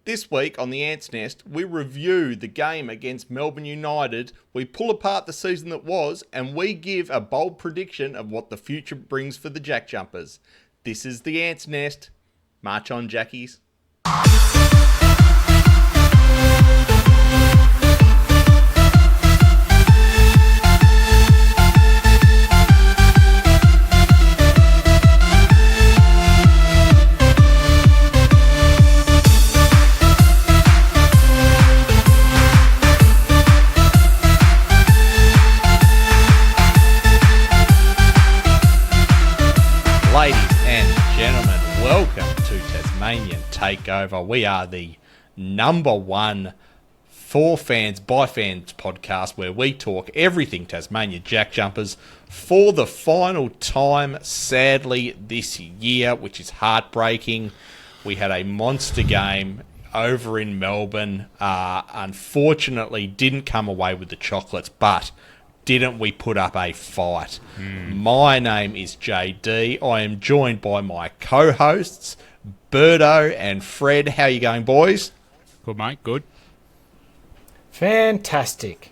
This week on the Ants Nest, we review the game against Melbourne United, we pull apart the season that was, and we give a bold prediction of what the future brings for the JackJumpers. This is the Ants Nest. March on, Jackies. Ladies and gentlemen, welcome to Tasmanian Takeover. We are the number one for fans, by fans podcast where we talk everything Tasmania JackJumpers for the final time, sadly, this year, which is heartbreaking. We had a monster game over in Melbourne. Unfortunately, didn't come away with the chocolates, but didn't we put up a fight? My name is JD. I am joined by my co-hosts, Birdo and Fred. How are you going, boys? Good, mate. Good. Fantastic.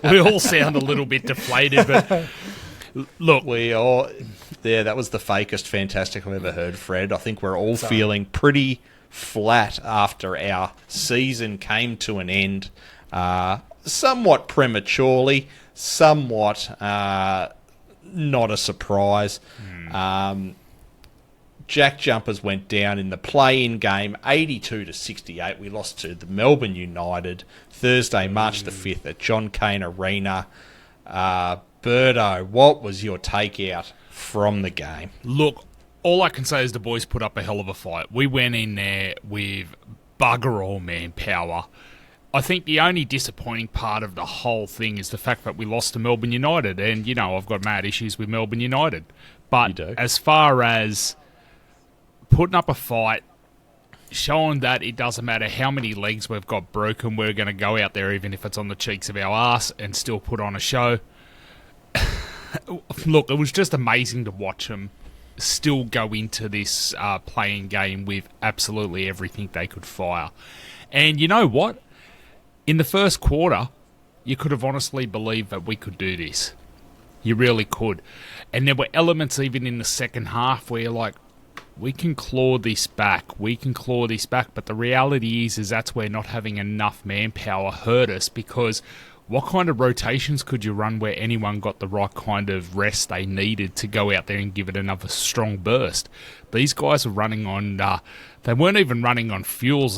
We all sound a little bit deflated, but look. That was the fakest fantastic I've ever heard, Fred. I think we're all feeling pretty flat after our season came to an end. Somewhat prematurely, somewhat not a surprise. JackJumpers went down in the play-in game, 82-68. We lost to the Melbourne United Thursday, March the 5th at John Cain Arena. Birdo, what was your takeout from the game? Look, all I can say is the boys put up a hell of a fight. We went in there with bugger all manpower. I think the only disappointing part of the whole thing is the fact that we lost to Melbourne United. And, you know, I've got mad issues with Melbourne United. But as far as putting up a fight, showing that it doesn't matter how many legs we've got broken, we're going to go out there, even if it's on the cheeks of our arse, and still put on a show. Look, it was just amazing to watch them still go into this playing game with absolutely everything they could fire. And you know what? In the first quarter, you could have honestly believed that we could do this. You really could. And there were elements even in the second half where you're like, we can claw this back. But the reality is that's where not having enough manpower hurt us, because what kind of rotations could you run where anyone got the right kind of rest they needed to go out there and give it another strong burst? These guys are running on... they weren't even running on fumes.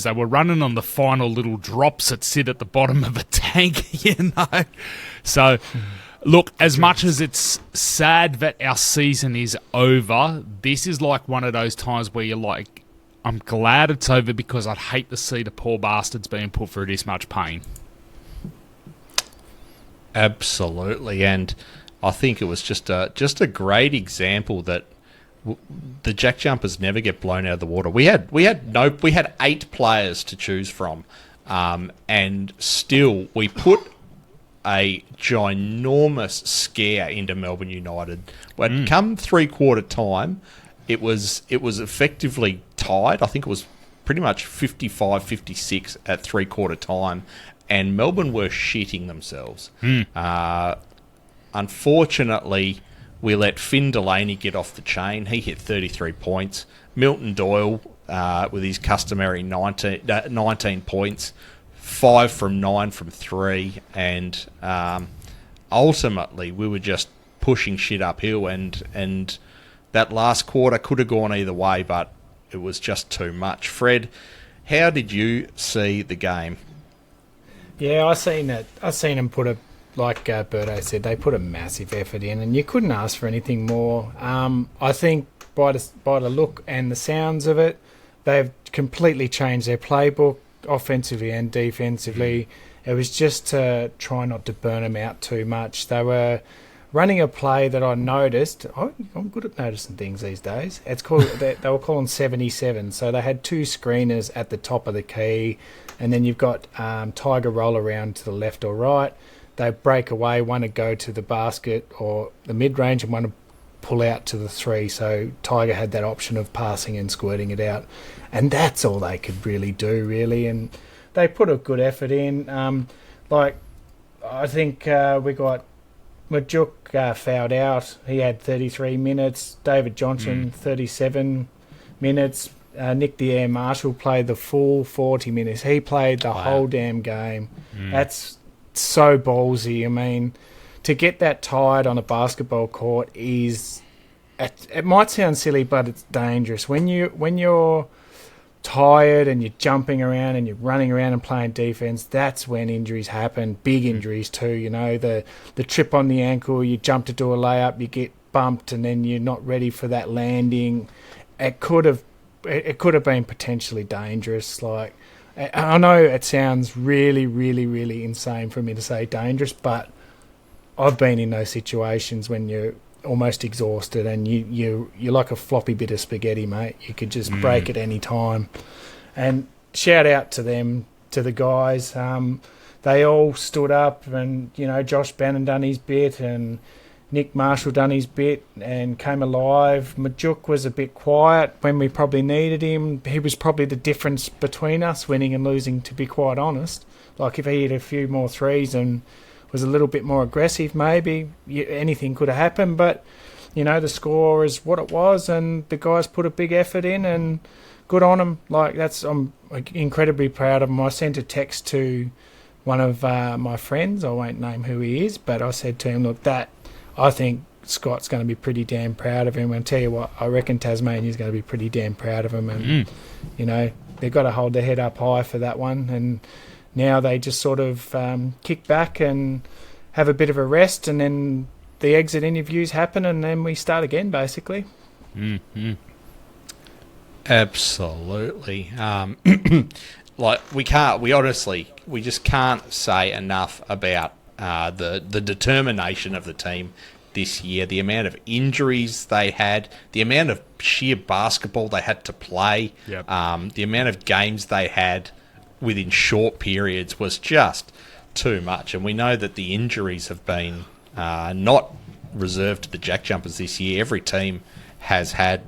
They were running on the final little drops that sit at the bottom of a tank, you know? So, look, as much as it's sad that our season is over, this is like one of those times where you're like, I'm glad it's over because I'd hate to see the poor bastards being put through this much pain. Absolutely, and I think it was just a great example that the JackJumpers never get blown out of the water. We had 8 players to choose from, and still we put a ginormous scare into Melbourne United. But come 3/4 time, it was effectively tied. I think it was pretty much 55-56 at 3/4 time. And Melbourne were shitting themselves. Unfortunately, we let Finn Delany get off the chain. He hit 33 points. Milton Doyle, with his customary 19 points, 5 from 9 from 3. And ultimately, we were just pushing shit uphill. And that last quarter could have gone either way, but it was just too much. Fred, how did you see the game? Yeah, I seen it. I seen them put like Birdo said, they put a massive effort in, and you couldn't ask for anything more. I think by the look and the sounds of it, they've completely changed their playbook, offensively and defensively. It was just to try not to burn them out too much. They were running a play that I noticed. I'm good at noticing things these days. It's called they were calling 77. So they had 2 screeners at the top of the key, and then you've got Tyger roll around to the left or right. They break away, one to go to the basket or the mid-range, and one to pull out to the 3, so Tyger had that option of passing and squirting it out, and that's all they could really do, really. And they put a good effort in. I think we got Majuk fouled out. He had 33 minutes. David Johnson 37 minutes. Nick the Air Marshall played the full 40 minutes. He played the whole damn game. That's so ballsy. I mean, to get that tired on a basketball court is... It might sound silly, but it's dangerous. When you're tired and you're jumping around and you're running around and playing defense, that's when injuries happen. Big injuries too. You know, the trip on the ankle, you jump to do a layup, you get bumped, and then you're not ready for that landing. It could have been potentially dangerous. Like, I know it sounds really, really, really insane for me to say dangerous, but I've been in those situations when you're almost exhausted and you're like a floppy bit of spaghetti, mate. You could just break at any time. And shout out to them, to the guys. They all stood up, and Josh Bannon done his bit, and Nick Marshall done his bit and came alive. Majuk was a bit quiet when we probably needed him. He was probably the difference between us winning and losing, to be quite honest. Like, if he hit a few more threes and was a little bit more aggressive, maybe anything could have happened. But the score is what it was, and the guys put a big effort in, and good on them. Like, I'm incredibly proud of them. I sent a text to one of my friends. I won't name who he is, but I said to him, look, I think Scott's going to be pretty damn proud of him. And I'll tell you what, I reckon Tasmania's going to be pretty damn proud of him. And they've got to hold their head up high for that one. And now they just sort of kick back and have a bit of a rest, and then the exit interviews happen, and then we start again, basically. Absolutely. We just can't say enough about the determination of the team this year, the amount of injuries they had, the amount of sheer basketball they had to play, the amount of games they had within short periods was just too much. And we know that the injuries have been not reserved to the JackJumpers this year. Every team has had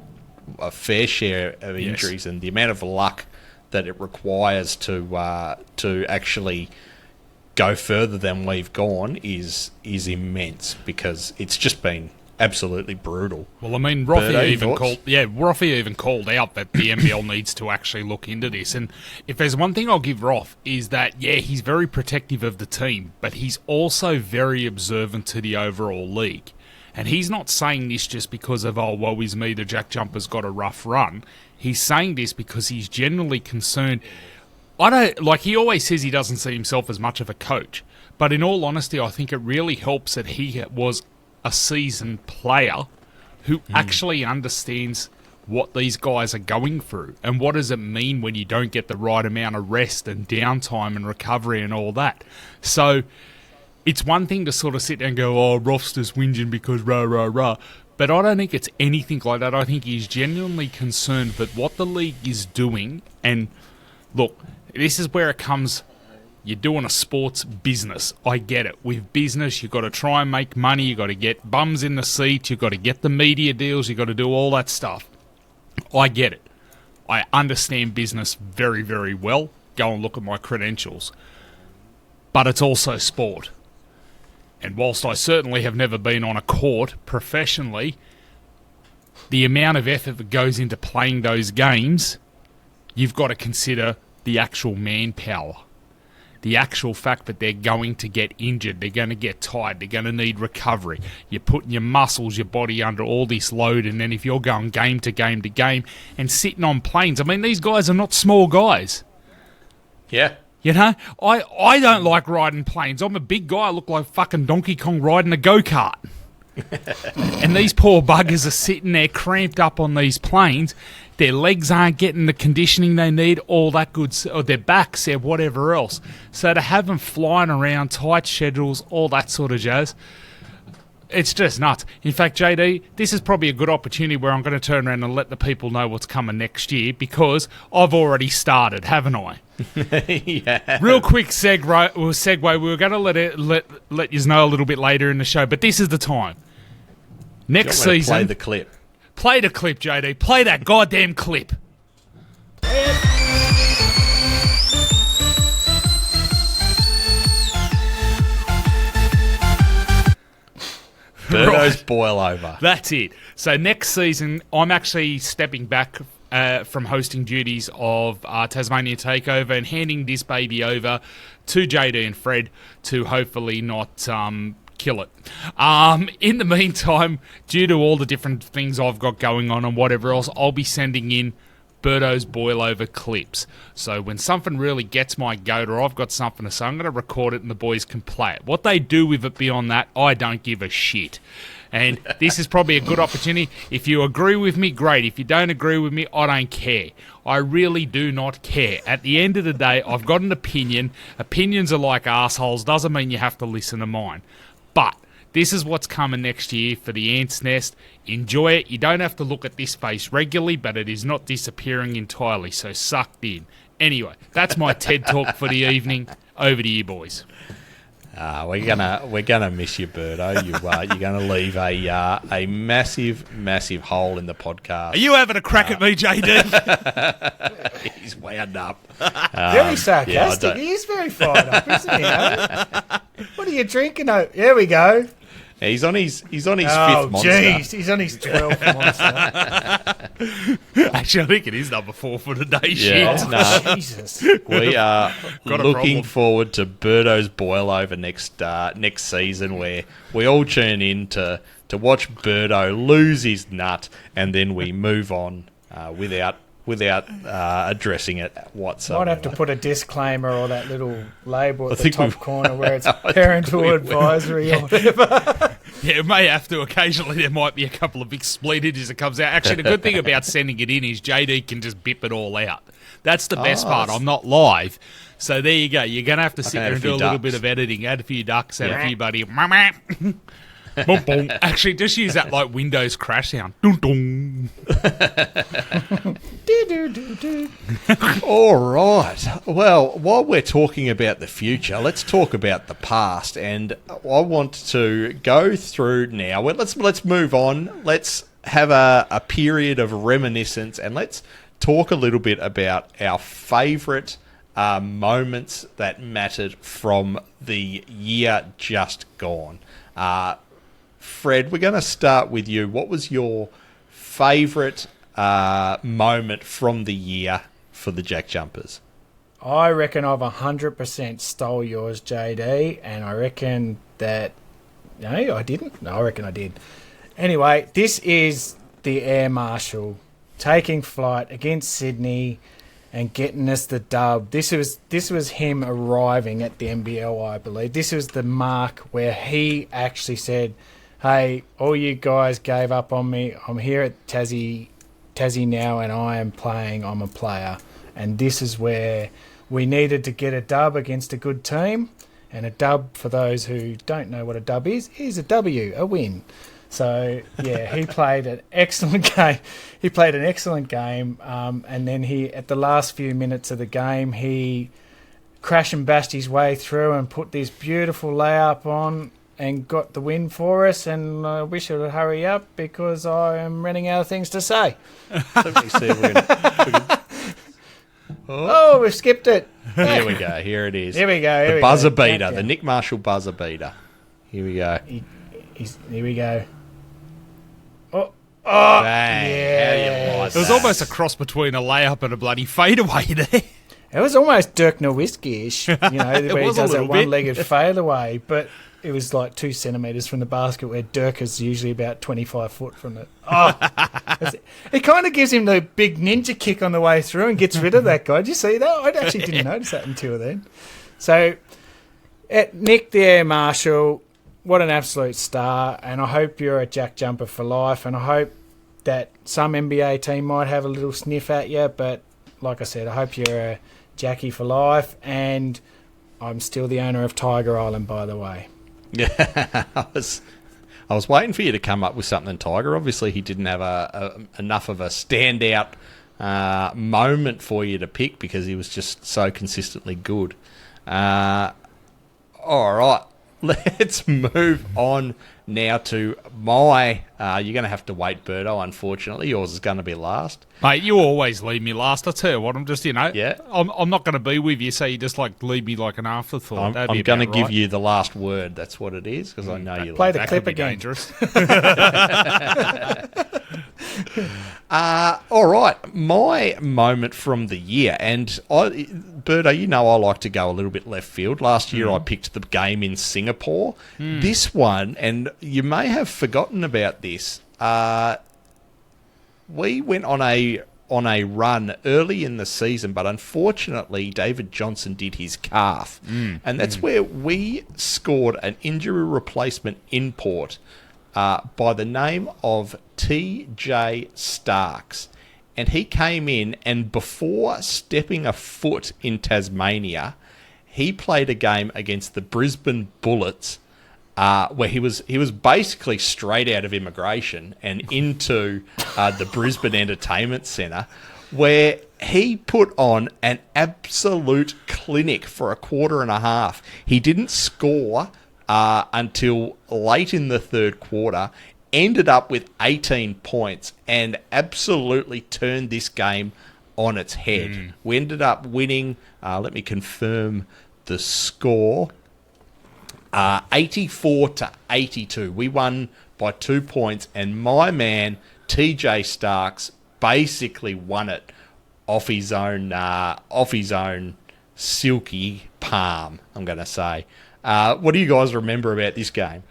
a fair share of injuries, and the amount of luck that it requires to actually go further than we've gone is immense, because it's just been absolutely brutal. Well, I mean, Roth even called out that the NBL needs to actually look into this. And if there's one thing I'll give Roth, is that, he's very protective of the team, but he's also very observant to the overall league. And he's not saying this just because of, woe is me, the JackJumpers got a rough run. He's saying this because he's genuinely concerned. He always says he doesn't see himself as much of a coach. But in all honesty, I think it really helps that he was a seasoned player who actually understands what these guys are going through, and what does it mean when you don't get the right amount of rest and downtime and recovery and all that. So it's one thing to sort of sit there and go, Roth's just whinging because rah, rah, rah. But I don't think it's anything like that. I think he's genuinely concerned with what the league is doing. And look, this is where it comes. You're doing a sports business. I get it. With business, you've got to try and make money. You've got to get bums in the seats. You've got to get the media deals. You've got to do all that stuff. I get it. I understand business very, very well. Go and look at my credentials. But it's also sport. And whilst I certainly have never been on a court professionally, the amount of effort that goes into playing those games, you've got to consider the actual manpower. The actual fact that they're going to get injured, they're going to get tired, they're going to need recovery. You're putting your muscles, your body under all this load, and then if you're going game to game to game and sitting on planes, I mean, these guys are not small guys. Yeah. I don't like riding planes. I'm a big guy. I look like fucking Donkey Kong riding a go-kart. And these poor buggers are sitting there cramped up on these planes. Their legs aren't getting the conditioning they need, all that good, or their backs, or whatever else. So to have them flying around, tight schedules, all that sort of jazz, it's just nuts. In fact, JD, this is probably a good opportunity where I'm going to turn around and let the people know what's coming next year, because I've already started, haven't I? Yeah. Real quick segue. We were going to let you know a little bit later in the show, but this is the time. Next Do you want me to season, play the clip. play the clip, JD. Play that goddamn clip. Birdo's boil over. That's it. So next season, I'm actually stepping back from hosting duties of Tasmanian Takeover and handing this baby over to JD and Fred to hopefully not kill it. In the meantime, due to all the different things I've got going on and whatever else, I'll be sending in Birdo's boil over clips. So when something really gets my goat or I've got something to say, I'm going to record it and the boys can play it. What they do with it beyond that, I don't give a shit. And this is probably a good opportunity. If you agree with me, great. If you don't agree with me, I don't care. I really do not care. At the end of the day, I've got an opinion. Opinions are like assholes. Doesn't mean you have to listen to mine. But this is what's coming next year for the Ants Nest. Enjoy it. You don't have to look at this face regularly, but it is not disappearing entirely, so sucked in. Anyway, that's my TED Talk for the evening. Over to you, boys. We're gonna miss you, Birdo. You're gonna leave a massive hole in the podcast. Are you having a crack at me, JD? He's wound up. Very sarcastic. He is very fired up, isn't he? What are you drinking? Oh, there we go. He's on his fifth monster. Jeez, he's on his 12th monster. Actually, I think it is number 4 for today. Yeah, Shit. no. Jesus. We are Got a looking problem. forward to Birdo's boil over next season, where we all tune in to watch Birdo lose his nut, and then we move on without addressing it whatsoever. Might have to put a disclaimer or that little label I at the think top corner where it's parental advisory or whatever. Yeah, it may have to. Occasionally, there might be a couple of big spleetages that comes out. Actually, the good thing about sending it in is JD can just bip it all out. That's the best part. I'm not live. So there you go. You're going to have to sit there and do a little bit of editing. Add a few ducks, add a few buddy. Boom, boom. Actually, just use that like Windows crash sound. Dun, dun. All right. Well, while we're talking about the future, let's talk about the past. And I want to go through now. Well, let's move on. Let's have a period of reminiscence, and let's talk a little bit about our favourite moments that mattered from the year just gone. Fred, we're going to start with you. What was your favourite moment from the year for the JackJumpers? I reckon I've 100% stole yours, JD, and I reckon that... No, I didn't. No, I reckon I did. Anyway, this is the Air Marshal taking flight against Sydney and getting us the dub. This was him arriving at the NBL, I believe. This was the mark where he actually said, hey, all you guys gave up on me. I'm here at Tassie now, and I am playing. I'm a player. And this is where we needed to get a dub against a good team. And a dub, for those who don't know what a dub is a W, a win. So, yeah, he played an excellent game. He played an excellent game. And then at the last few minutes of the game, he crashed and bashed his way through and put this beautiful layup on and got the win for us. And I wish it would hurry up because I am running out of things to say. Let me see if we can... Oh, we've skipped it. Here we go. Here it is. Here we go. The buzzer beater. The Nick Marshall buzzer beater. Here we go. Here we go. Oh, Bang. yeah. How you like It was that? almost a cross between a layup and a bloody fadeaway there. It was almost Dirk Nowitzki-ish, where he was a does that little bit. one-legged fadeaway, but it was like 2 centimetres from the basket, where Dirk is usually about 25 foot from it. Oh, it kind of gives him the big ninja kick on the way through and gets rid of that guy. Did you see that? I actually didn't notice that until then. So, Nick the Air Marshal, what an absolute star, and I hope you're a Jack Jumper for life, and I hope that some NBA team might have a little sniff at you, but like I said, I hope you're a Jackie for life, and I'm still the owner of Tiger Island, by the way. Yeah, I was waiting for you to come up with something, Tiger. Obviously, he didn't have enough of a standout moment for you to pick because he was just so consistently good. All right, let's move on now to my... you're going to have to wait, Birdo, unfortunately. Yours is going to be last. Mate, you always leave me last. I tell you what, I'm just, Yeah. I'm not going to be with you, so you just leave me like an afterthought. I'm going to give you the last word. That's what it is, because I know you Play like the That clip could be again. dangerous. all right, my moment from the year, and Birdo, you know I like to go a little bit left field. Last year I picked the game in Singapore. This one, and you may have forgotten about this, we went on a run early in the season, but unfortunately David Johnson did his calf, and that's where we scored an injury replacement import by the name of TJ Starks. And he came in, and before stepping a foot in Tasmania, he played a game against the Brisbane Bullets, where he was basically straight out of immigration and into the Brisbane Entertainment Centre, where he put on an absolute clinic for a quarter and a half. He didn't score until late in the third quarter, ended up with 18 points, and absolutely turned this game on its head. We ended up winning, let me confirm the score, 84-82. We won by 2 points, and my man TJ Starks basically won it off his own silky palm, I'm going to say. What do you guys remember about this game?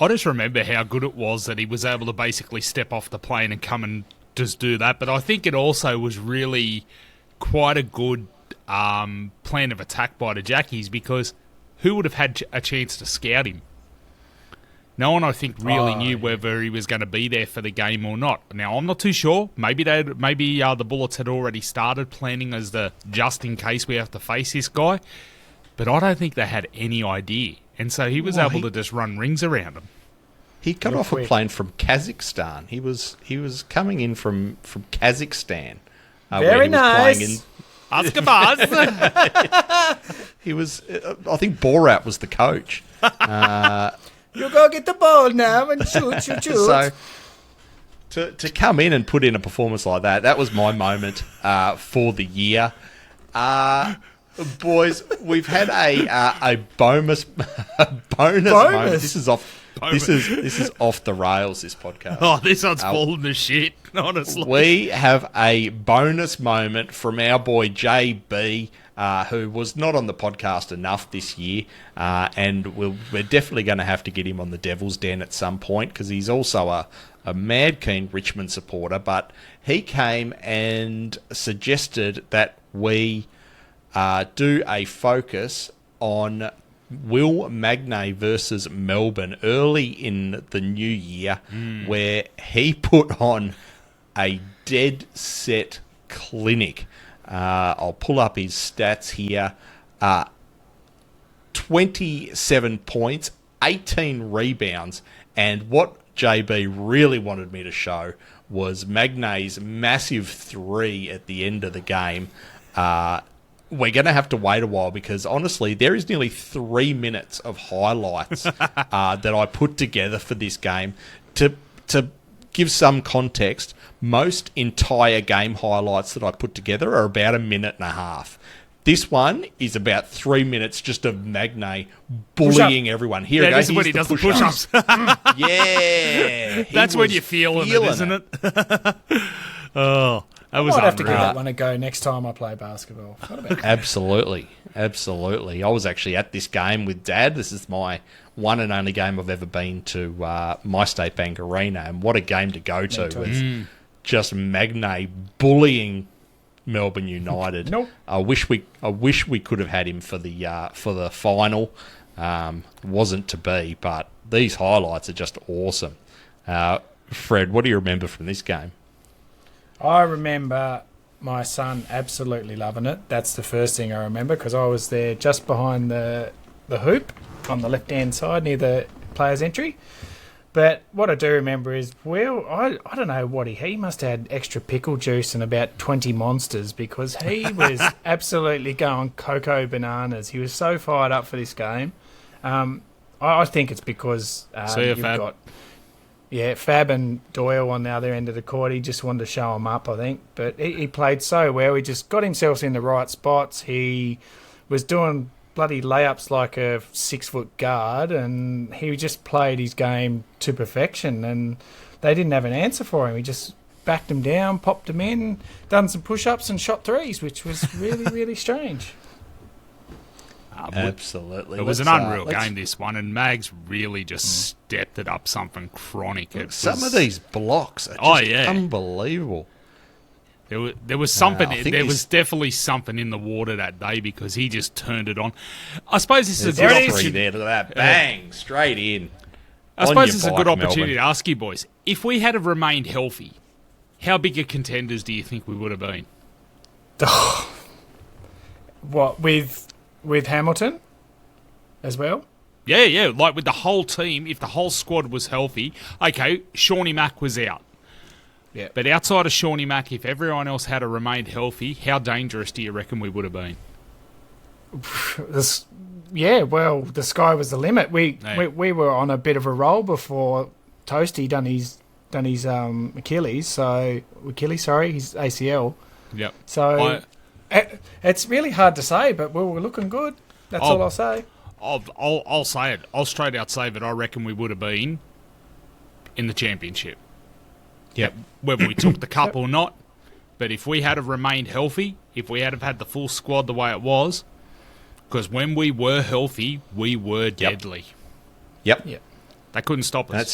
I just remember how good it was that he was able to basically step off the plane and come and just do that. But I think it also was really quite a good plan of attack by the Jackies, because who would have had a chance to scout him? No one, I think, really knew whether he was going to be there for the game or not. Now, I'm not too sure. Maybe the Bullets had already started planning as the just in case we have to face this guy. But I don't think they had any idea. And so he was able to just run rings around him. He got off a plane from Kazakhstan. He was coming in from Kazakhstan. Very nice. Azkaban. He was, I think Borat was the coach. You go get the ball now and shoot. So to come in and put in a performance like that was my moment for the year. Boys, we've had a bonus moment. This is off. This is off the rails. This podcast. Oh, this one's fallen to shit. Honestly, we have a bonus moment from our boy JB, who was not on the podcast enough this year, and we're definitely going to have to get him on the Devil's Den at some point, because he's also a mad keen Richmond supporter. But he came and suggested that we do a focus on Will Magnay versus Melbourne early in the new year, where he put on a dead set clinic. I'll pull up his stats here. 27 points, 18 rebounds, and what JB really wanted me to show was Magnay's massive three at the end of the game. We're going to have to wait a while, because honestly, there is nearly 3 minutes of highlights that I put together for this game. To give some context, most entire game highlights that I put together are about a minute and a half. This one is about 3 minutes just of Magnay bullying everyone. Here we go. This is when he does the push-ups. Yeah. That's when you're feeling it, isn't it? Oh, that was I might have to give unreal. that one a go next time I play basketball. What about Absolutely. I was actually at this game with Dad. This is my one and only game I've ever been to, My State Bank Arena, and what a game to go to with just Magnay bullying Melbourne United. Nope. I wish we could have had him for the final. Wasn't to be, but these highlights are just awesome. Fred, what do you remember from this game? I remember my son absolutely loving it. That's the first thing I remember, because I was there just behind the hoop on the left-hand side near the player's entry. But what I do remember is, well, I don't know what he must have had extra pickle juice and about 20 monsters, because he was absolutely going cocoa bananas. He was so fired up for this game. I think it's because See you, you've Fab. got Fab and Doyle on the other end of the court. He just wanted to show him up, I think. But he played so well. He just got himself in the right spots. He was doing bloody layups like a 6-foot guard, and he just played his game to perfection. And they didn't have an answer for him. He just backed him down, popped him in, done some push-ups and shot threes, which was really, really strange. Absolutely. It was an unreal game, this one, and Mags really just stepped it up something chronic. Some of these blocks are just unbelievable. There was something. There was definitely something in the water that day because he just turned it on. I suppose this is a good opportunity. There to that bang straight in. I suppose it's a good opportunity to ask you boys: if we had have remained healthy, how big a contenders do you think we would have been? What with Hamilton as well? Yeah, like with the whole team, if the whole squad was healthy, okay, Shawnee Mack was out. Yeah. But outside of Shawnee Mack, if everyone else had remained healthy, how dangerous do you reckon we would have been? The sky was the limit. We were on a bit of a roll before Toasty done his his ACL. Yep. So it's really hard to say, but we were looking good. That's all I'll say. I'll say it. I'll straight out say that I reckon we would have been in the championship. Yep. Whether we took the cup or not, but if we had have remained healthy, if we had have had the full squad the way it was, because when we were healthy, we were deadly. Yep. They couldn't stop us. And it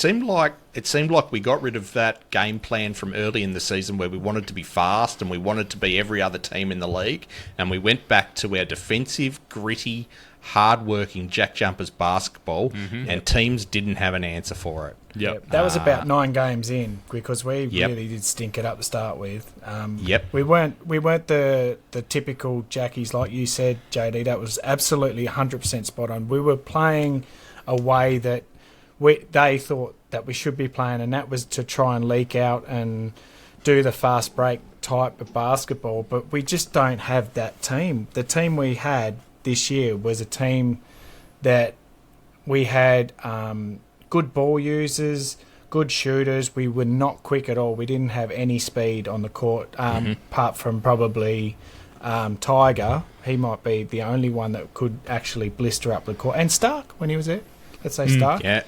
seemed like we got rid of that game plan from early in the season where we wanted to be fast and we wanted to be every other team in the league, and we went back to our defensive, gritty, hard-working Jack Jumpers basketball, and teams didn't have an answer for it. Yep. That was about 9 games in because we really did stink it up to start with. We weren't the typical Jackies like you said, JD. That was absolutely 100% spot on. We were playing a way that they thought that we should be playing, and that was to try and leak out and do the fast break type of basketball. But we just don't have that team. The team we had this year was a team that we had good ball users, good shooters. We were not quick at all. We didn't have any speed on the court, apart from probably Tyger. He might be the only one that could actually blister up the court. And Stark, when he was there. Let's say Stark. Yeah.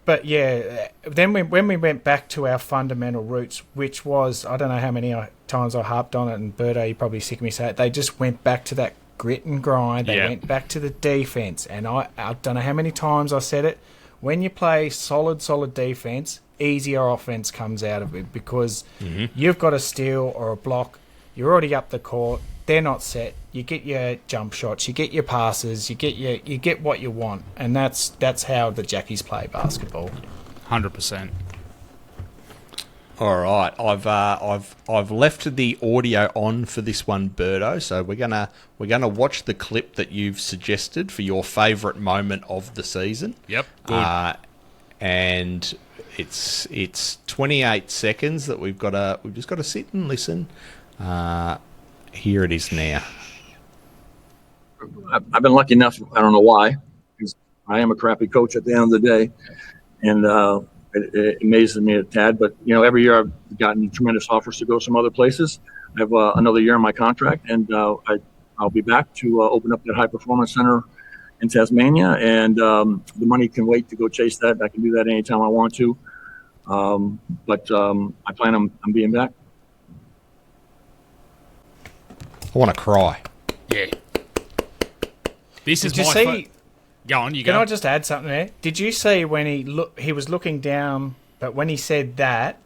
But yeah, then when we went back to our fundamental roots, which was, I don't know how many times I harped on it, and Birdo, you're probably sick of me saying it, they just went back to that grit and grind. They went back to the defense. And I don't know how many times I said it. When you play solid defense, easier offense comes out of it because you've got a steal or a block. You're already up the court. They're not set. You get your jump shots. You get your passes. You get what you want, and that's how the Jackies play basketball. 100%. All right, I've left the audio on for this one, Birdo. So we're gonna watch the clip that you've suggested for your favourite moment of the season. Yep. Good. And it's 28 seconds that we've just got to sit and listen. Here it is now. I've been lucky enough, I don't know why, because I am a crappy coach at the end of the day, and it amazes me a tad. But, every year I've gotten tremendous offers to go some other places. I have another year on my contract, and I'll be back to open up that high-performance center in Tasmania, and the money can wait to go chase that. I can do that anytime I want to. But I plan on being back. I want to cry. Yeah. This is Did you my see? Go on, you Can go. I just add something there? Did you see when he was looking down, but when he said that,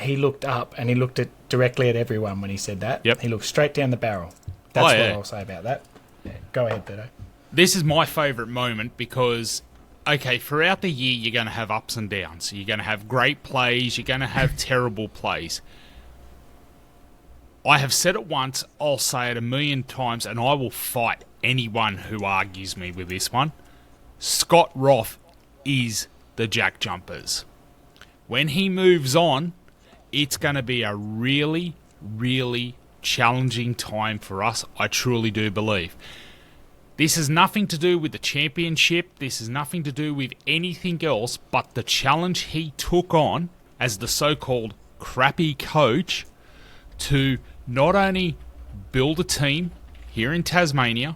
he looked up and he looked directly at everyone when he said that. Yep. He looked straight down the barrel. That's what I'll say about that. Yeah. Go ahead, Beto. This is my favourite moment because, okay, throughout the year you're going to have ups and downs. You're going to have great plays. You're going to have terrible plays. I have said it once, I'll say it 1,000,000 times, and I will fight anyone who argues me with this one. Scott Roth is the JackJumpers. When he moves on, it's going to be a really, really challenging time for us, I truly do believe. This has nothing to do with the championship. This has nothing to do with anything else but the challenge he took on as the so-called crappy coach to not only build a team here in Tasmania,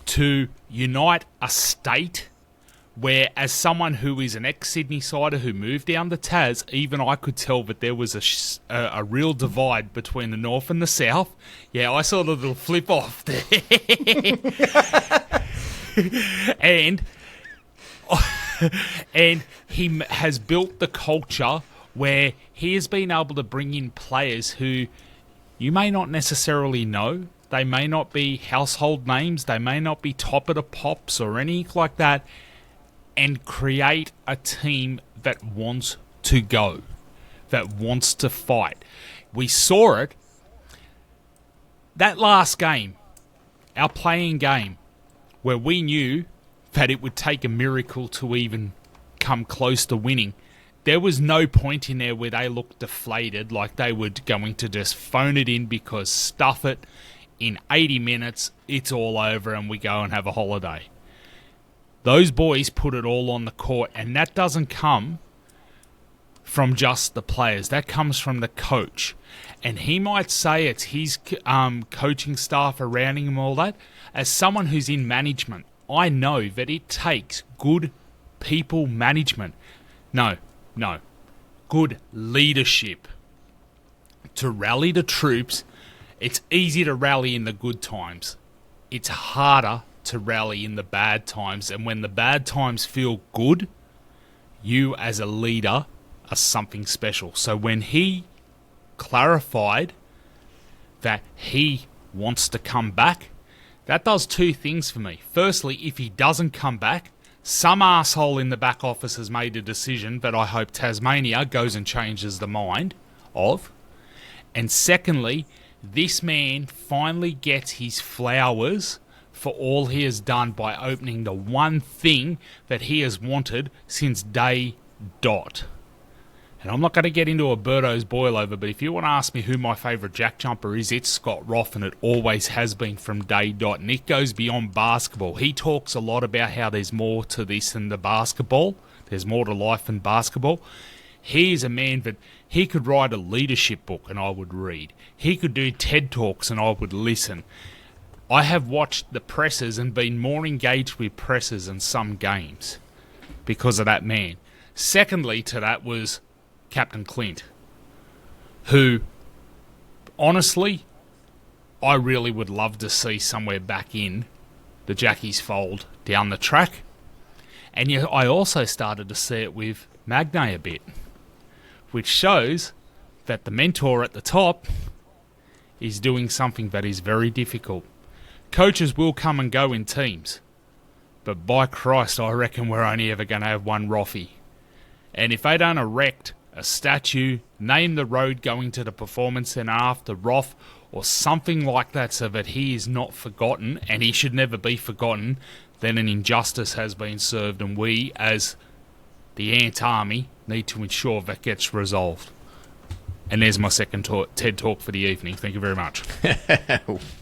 to unite a state where, as someone who is an ex-Sydney sider who moved down to Tas, even I could tell that there was a real divide between the north and the south. Yeah, I saw the little flip off there. and he has built the culture where he has been able to bring in players who you may not necessarily know. They may not be household names. They may not be top of the pops or anything like that. And create a team that wants to go, that wants to fight. We saw it. That last game, our playing game, where we knew that it would take a miracle to even come close to winning. There was no point in there where they looked deflated, like they were going to just phone it in because stuff it. In 80 minutes, it's all over and we go and have a holiday. Those boys put it all on the court, and that doesn't come from just the players. That comes from the coach. And he might say it's his coaching staff around him and all that. As someone who's in management, I know that it takes good people management. No. Good leadership to rally the troops. It's easy to rally in the good times. It's harder to rally in the bad times. And when the bad times feel good, you as a leader are something special. So when he clarified that he wants to come back, that does two things for me. Firstly, if he doesn't come back, some asshole in the back office has made a decision that I hope Tasmania goes and changes the mind of. And secondly, this man finally gets his flowers for all he has done by opening the one thing that he has wanted since day dot. And I'm not going to get into a Birdo's boil over, but if you want to ask me who my favourite jack jumper is, it's Scott Roth, and it always has been from day dot. And it goes beyond basketball. He talks a lot about how there's more to this than the basketball. There's more to life than basketball. He is a man that he could write a leadership book and I would read. He could do TED Talks and I would listen. I have watched the presses and been more engaged with presses in some games because of that man. Secondly to that was Captain Clint, who, honestly, I really would love to see somewhere back in the Jackie's fold down the track. And yet I also started to see it with Magnay a bit, which shows that the mentor at the top is doing something that is very difficult. Coaches will come and go in teams, but by Christ, I reckon we're only ever going to have one Roffy. And if they don't erect a statue, name the road going to the Performance Centre after Roth, or something like that so that he is not forgotten, and he should never be forgotten, then an injustice has been served, and we, as the Ant Army, need to ensure that gets resolved. And there's my second TED Talk for the evening. Thank you very much.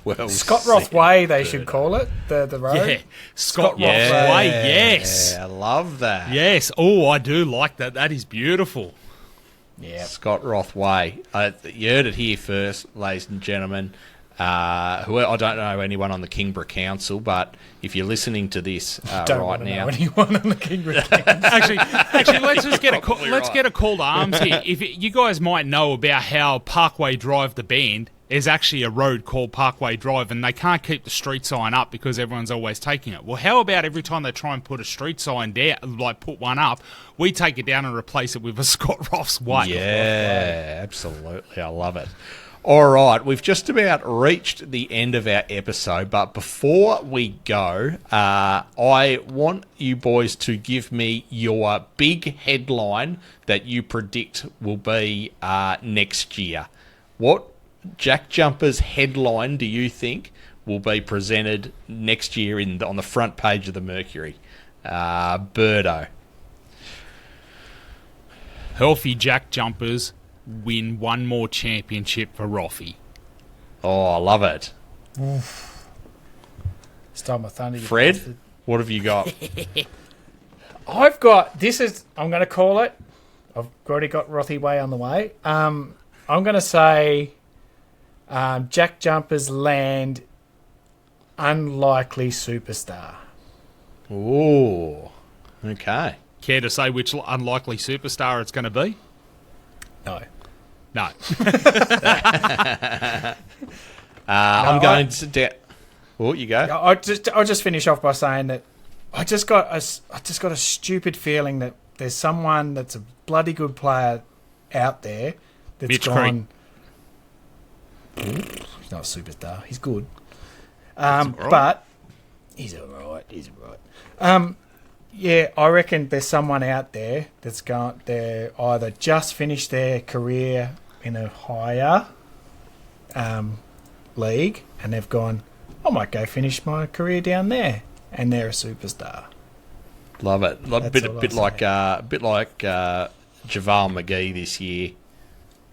Well, Scott Roth Way, they should call it, the road. Yeah, Scott Roth Way, yes. Yeah, I love that. Yes, oh, I do like that. That is beautiful. Yeah, Scott Roth Way. You heard it here first, ladies and gentlemen. I don't know anyone on the Kingborough Council, but if you're listening to this right now, know anyone on the Kingborough Council. actually, let's just get get a call to arms here. If you guys might know about how Parkway Drive, the band, is actually a road called Parkway Drive, and they can't keep the street sign up because everyone's always taking it. Well, how about every time they try and put a street sign down, like put one up, we take it down and replace it with a Scott Roth's Way? Yeah, absolutely. I love it. All right, we've just about reached the end of our episode, but before we go, I want you boys to give me your big headline that you predict will be next year. What Jack Jumpers headline do you think will be presented next year on the front page of the Mercury? Birdo. Healthy Jack Jumpers win one more championship for Roffy. Oh, I love it. Stole my thunder. You Fred, bastard. what have you got? I've got I'm going to call it. I've already got Rothy Way on the way. I'm going to say Jack Jumpers land unlikely superstar. Ooh, okay. Care to say which unlikely superstar it's going to be? No. No. I'm going to. Oh, you go. I'll just finish off by saying that I just got a stupid feeling that there's someone that's a bloody good player out there that's Mitch gone. He's not a superstar. He's good, but he's all right. He's all right. Yeah, I reckon there's someone out there that's gone. They're either just finished their career in a higher league, and they've gone, I might go finish my career down there, and they're a superstar. Love it. A bit like JaVale McGee this year,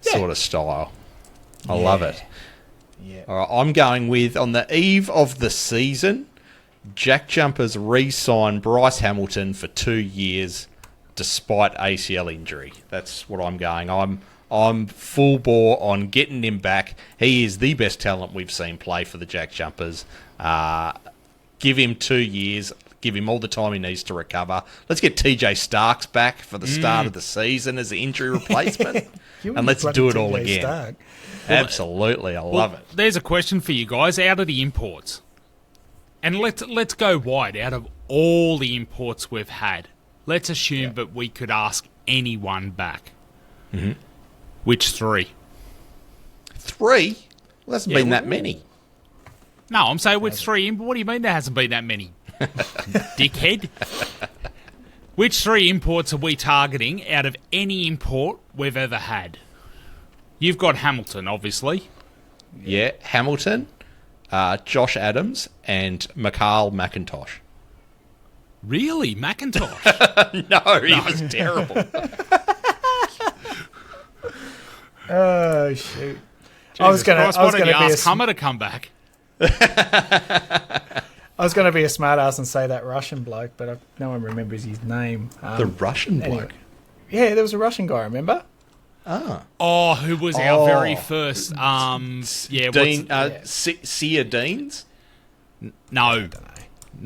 sort of style. I love it. Yeah. All right, I'm going with, on the eve of the season, JackJumpers re-sign Bryce Hamilton for 2 years despite ACL injury. That's what I'm going. I'm full bore on getting him back. He is the best talent we've seen play for the JackJumpers. Give him 2 years. Give him all the time he needs to recover. Let's get TJ Starks back for the start of the season as the injury replacement. And let's do it all again. Stark. Absolutely. I love it. There's a question for you guys. Out of the imports, and let's go wide. Out of all the imports we've had, let's assume that we could ask anyone back. Mm-hmm. Which 3? 3? Well, hasn't been that many. No, I'm saying with 3. What do you mean there hasn't been that many? Dickhead. Which 3 imports are we targeting out of any import we've ever had? You've got Hamilton, obviously. Yeah, Hamilton, Josh Adams, and Mikhail McIntosh. Really? McIntosh? No, he was terrible. Oh shoot! I was going to ask be Hummer to come back. I was going to be a smart ass and say that Russian bloke, but no one remembers his name. The Russian bloke? Yeah, there was a Russian guy. Remember? Oh, who was our very first? Dean, Sia Deans? No.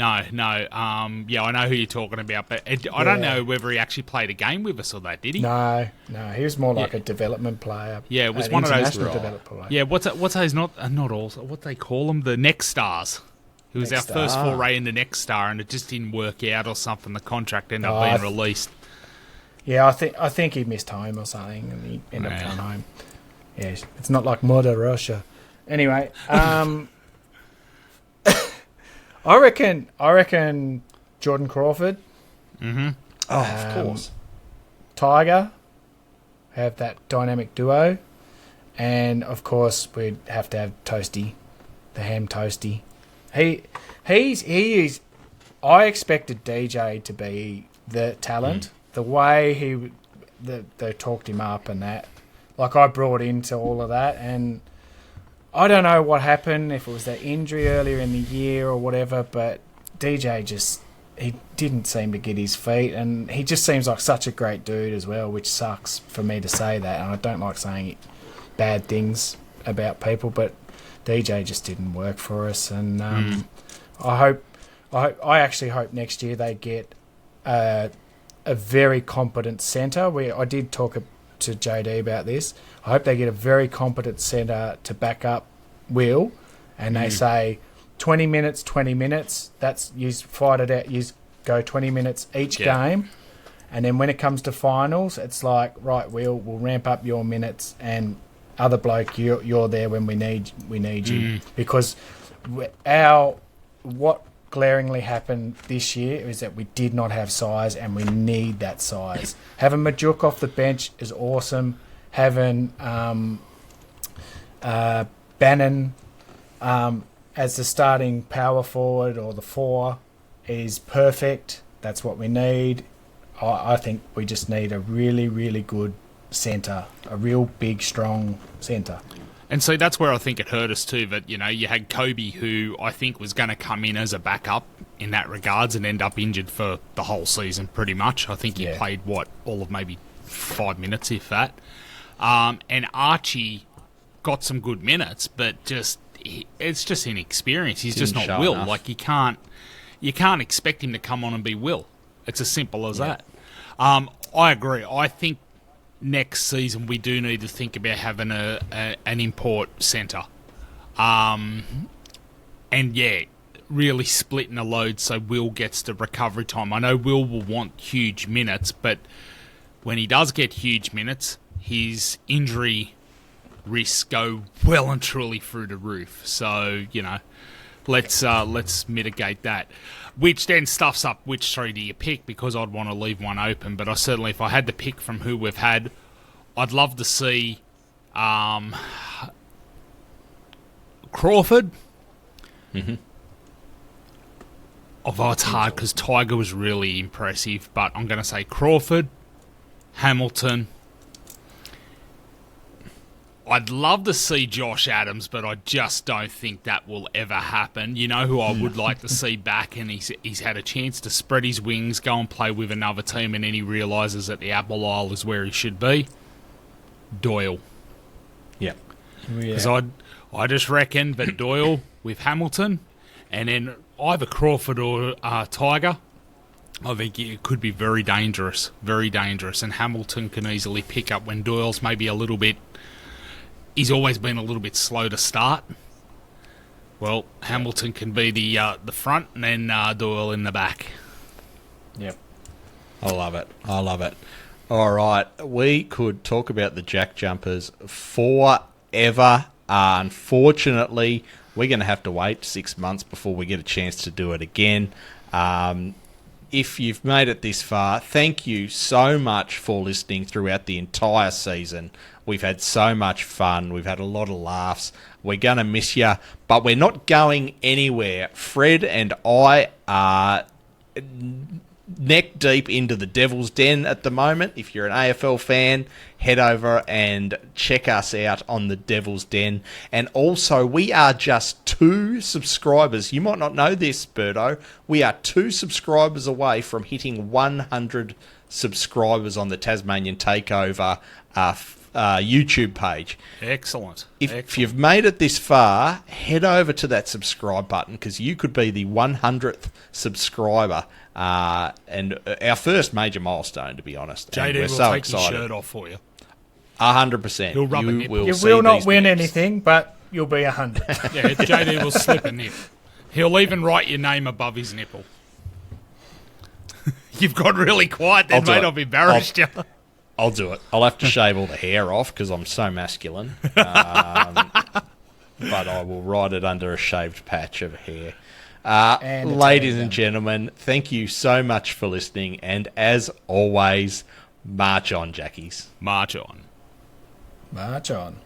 I know who you're talking about, but I don't know whether he actually played a game with us or that. Did he? No, he was more like a development player. Yeah, it was one of those development player. Yeah, what's those? Not all. What they call them? The Next Stars. It was our first foray in the Next Star, and it just didn't work out or something. The contract ended up being released. Yeah, I think he missed home or something, and he ended up going home. Yeah, it's not like Mother Russia. Anyway, I reckon Jordan Crawford. Mm-hmm. Of course. Tyger have that dynamic duo, and of course we'd have to have Toasty, the Ham Toasty. He is. I expected DJ to be the talent. The way they talked him up and that, like I brought into all of that, and I don't know what happened, if it was that injury earlier in the year or whatever, but DJ he didn't seem to get his feet, and he just seems like such a great dude as well, which sucks for me to say that, and I don't like saying bad things about people, but DJ just didn't work for us, and I actually hope next year they get a very competent centre. I did talk to JD about this. I hope they get a very competent centre to back up Will, and they say 20 minutes. That's you fight it out. You go 20 minutes each game, and then when it comes to finals, it's like, right, we'll ramp up your minutes, and other bloke, you're there when we need you, because what glaringly happened this year is that we did not have size, and we need that size. Having Majuk off the bench is awesome. Having Bannon as the starting power forward or the 4 is perfect. That's what we need. I think we just need a really, really good centre, a real big, strong centre. And so that's where I think it hurt us too, that, you know, you had Kobe, who I think was going to come in as a backup in that regards and end up injured for the whole season pretty much. I think he played, all of maybe 5 minutes, if that. And Archie got some good minutes, but it's just inexperience. He's just not Will. Enough. Like, you can't expect him to come on and be Will. It's as simple as that. I agree. I think next season we do need to think about having an import centre. And really splitting the load so Will gets the recovery time. I know Will want huge minutes, but when he does get huge minutes, his injury risks go well and truly through the roof. So, you know, let's mitigate that. Which then stuffs up which three do you pick, because I'd want to leave one open. But I certainly, if I had to pick from who we've had, I'd love to see Crawford. Mm-hmm. Although it's hard because Tyger was really impressive, but I'm going to say Crawford, Hamilton. I'd love to see Josh Adams, but I just don't think that will ever happen. You know who I would like to see back, and he's had a chance to spread his wings, go and play with another team, and then he realises that the Apple Isle is where he should be? Doyle. Yeah. Because I just reckon that Doyle with Hamilton, and then either Crawford or Tyger, I think it could be very dangerous, and Hamilton can easily pick up when Doyle's maybe a little bit... He's always been a little bit slow to start. Well, Hamilton can be the front, and then Doyle in the back. Yep. I love it. All right, we could talk about the Jack Jumpers forever. Unfortunately, we're going to have to wait 6 months before we get a chance to do it again. If you've made it this far, thank you so much for listening throughout the entire season. We've had so much fun. We've had a lot of laughs. We're going to miss you, but we're not going anywhere. Fred and I are neck deep into the Devil's Den at the moment. If you're an AFL fan, head over and check us out on the Devil's Den. And also, we are just 2 subscribers. You might not know this, Birdo. We are 2 subscribers away from hitting 100 subscribers on the Tasmanian Takeover YouTube page. Excellent. If you've made it this far, head over to that subscribe button, because you could be the 100th subscriber. And our first major milestone, to be honest. JD will so take excited. his shirt off for you. 100%. He'll rub a nipple. You will not win anything, but you'll be 100. Yeah, JD will slip a nip. He'll even write your name above his nipple. You've got really quiet then, mate. I've embarrassed you. I'll do it. I'll have to shave all the hair off because I'm so masculine. But I will write it under a shaved patch of hair. Ladies and gentlemen, thank you so much for listening. And as always, march on, Jackies. March on. March on.